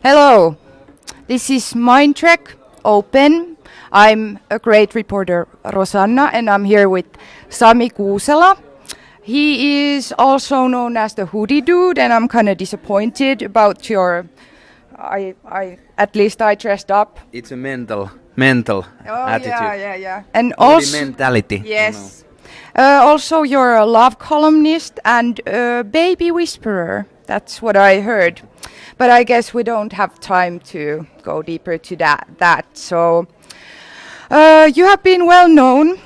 Hello, this is Mindtrek Open. I'm a great reporter, Rosanna, and I'm here with Sami Kuusela. He is also known as the Hoodie Dude, and I'm kind of disappointed about your. At least I dressed up. It's a mental attitude. Yeah. And Body also, mentality. yes. Also, you're a love columnist and a baby whisperer. That's what I heard. But I guess we don't have time to go deeper to that. So, you have been well known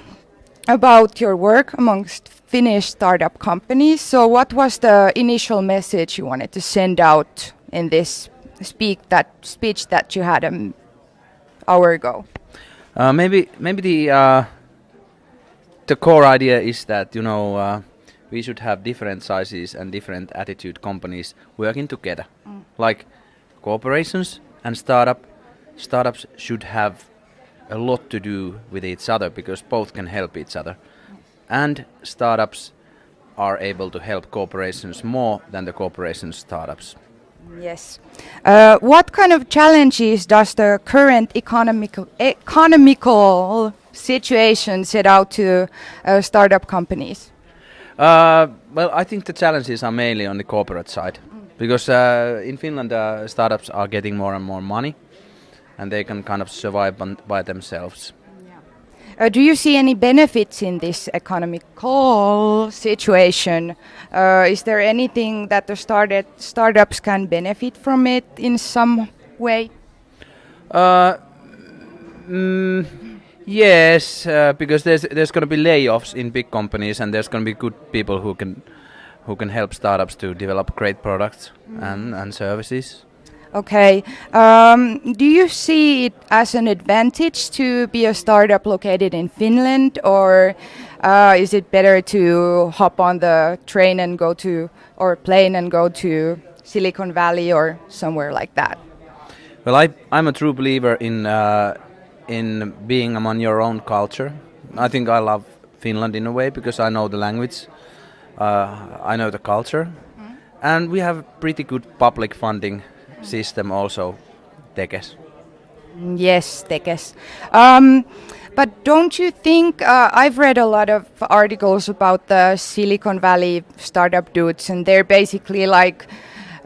about your work amongst Finnish startup companies. So, what was the initial message you wanted to send out in this speech that you had an hour ago? Maybe the core idea is that we should have different sizes and different attitude companies working together. Like corporations and startups should have a lot to do with each other because both can help each other. And startups are able to help corporations more than the corporations startups. Yes. What kind of challenges does the current economical situation set out to startup companies? Well, I think the challenges are mainly on the corporate side because in Finland startups are getting more and more money and they can kind of survive by themselves. Do you see any benefits in this economical situation? Is there anything that the startups can benefit from it in some way? Uh, yes, because there's going to be layoffs in big companies and there's going to be good people who can help startups to develop great products and services. Okay. Do you see it as an advantage to be a startup located in Finland, or is it better to hop on the train and go to, or plane and go to Silicon Valley or somewhere like that? Well, I'm a true believer in being among your own culture. I think I love Finland in a way because I know the language, I know the culture, and we have pretty good public funding system also, Tekes. Yes, Tekes. But don't you think, I've read a lot of articles about the Silicon Valley startup dudes, and they're basically like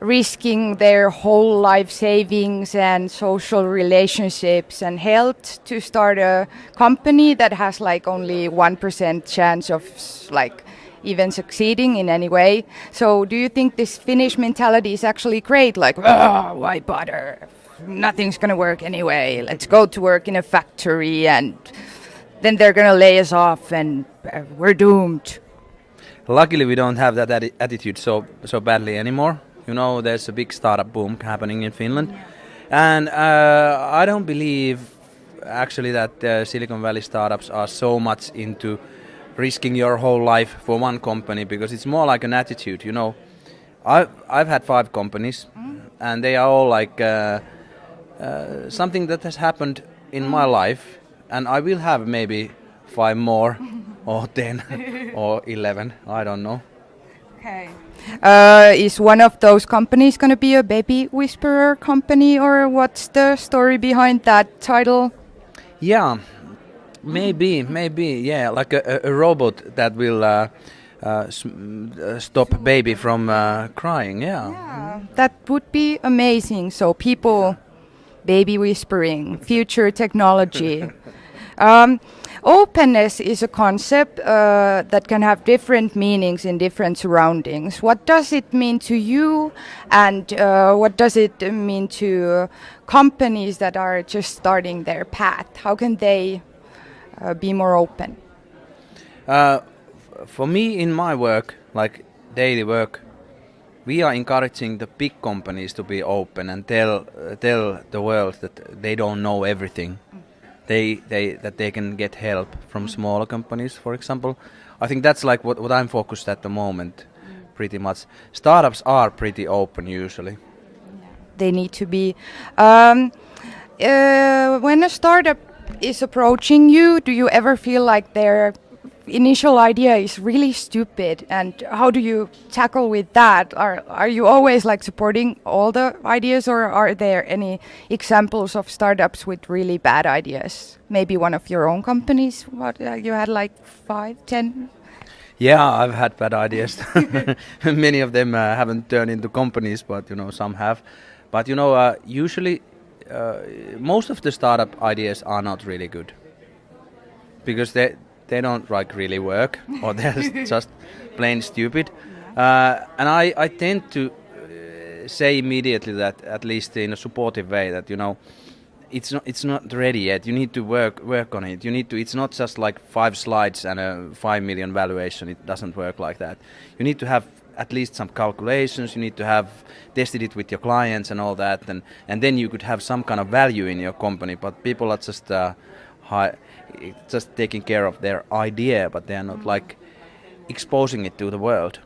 risking their whole life savings and social relationships and health to start a company that has like only 1% chance of like even succeeding in any way. So do you think this Finnish mentality is actually great? Like, why bother? Nothing's going to work anyway. Let's go to work in a factory and then they're going to lay us off and we're doomed. Luckily, we don't have that attitude so badly anymore. You know, there's a big startup boom happening in Finland. And I don't believe actually that Silicon Valley startups are so much into risking your whole life for one company because it's more like an attitude. You know, I've had 5 companies and they are all like something that has happened in my life, and I will have maybe 5 more or 10 or 11, I don't know. Okay. Is one of those companies going to be a baby whisperer company, or what's the story behind that title? Yeah, maybe, yeah, like a robot that will stop baby from crying, yeah. That would be amazing. So people, baby whispering, future technology. Openness is a concept that can have different meanings in different surroundings. What does it mean to you, and what does it mean to companies that are just starting their path? How can they be more open? For me, in my work, like daily work, we are encouraging the big companies to be open and tell the world that they don't know everything. That they can get help from smaller companies, for example. I think that's like what I'm focused at the moment, pretty much. Startups are pretty open usually. They need to be. When a startup is approaching you, do you ever feel like they're initial idea is really stupid, and how do you tackle with that? Are you always like supporting all the ideas, or are there any examples of startups with really bad ideas? Maybe one of your own companies. What you had like 5, 10? Yeah, I've had bad ideas. Many of them haven't turned into companies, but some have. But usually most of the startup ideas are not really good because they don't like really work or they're just plain stupid. And I tend to say immediately that, at least in a supportive way, that it's not ready yet. You need to work on it. It's not just like 5 slides and a 5 million valuation. It doesn't work like that. You need to have at least some calculations. You need to have tested it with your clients and all that, and then you could have some kind of value in your company. But people are just taking care of their idea, but they are not like exposing it to the world.